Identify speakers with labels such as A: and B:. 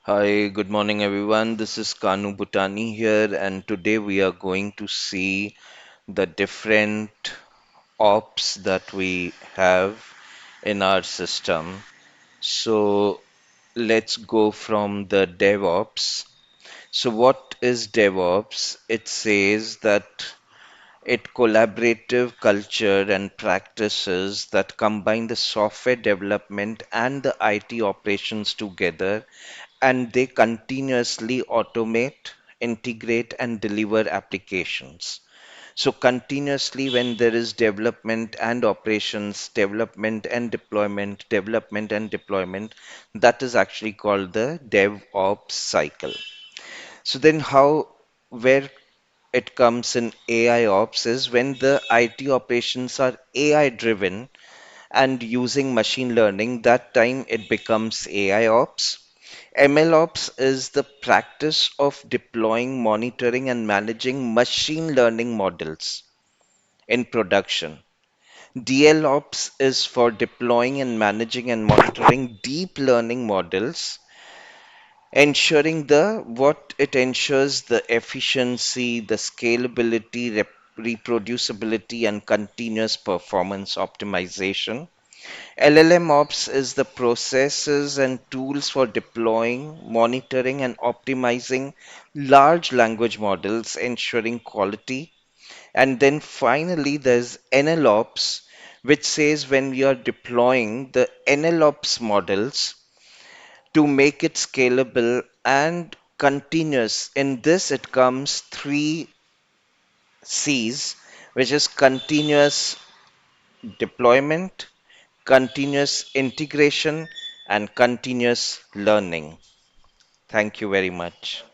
A: Hi, good morning everyone. This is Kanu Bhutani here, and today we are going to see the different ops that we have in our system. So let's go from the DevOps. So what is DevOps? It says that it collaborative culture and practices that combine the software development and the IT operations together, and they continuously automate, integrate, and deliver applications. So, continuously, when there is development and operations, development and deployment, that is actually called the DevOps cycle. So, then where it comes in AI ops is when the IT operations are AI driven and using machine learning, that time it becomes AI ops. ML ops is the practice of deploying, monitoring, and managing machine learning models in production. DL ops is for deploying and managing and monitoring deep learning models, ensuring the what it ensures the efficiency, the scalability, reproducibility, and continuous performance optimization. LLMOps is the processes and tools for deploying, monitoring, and optimizing large language models, ensuring quality. And then finally, there's NLOps, which says when we are deploying the NLOps models to make it scalable and continuous. In this, it comes three C's, which is continuous deployment, continuous integration, and continuous learning. Thank you very much.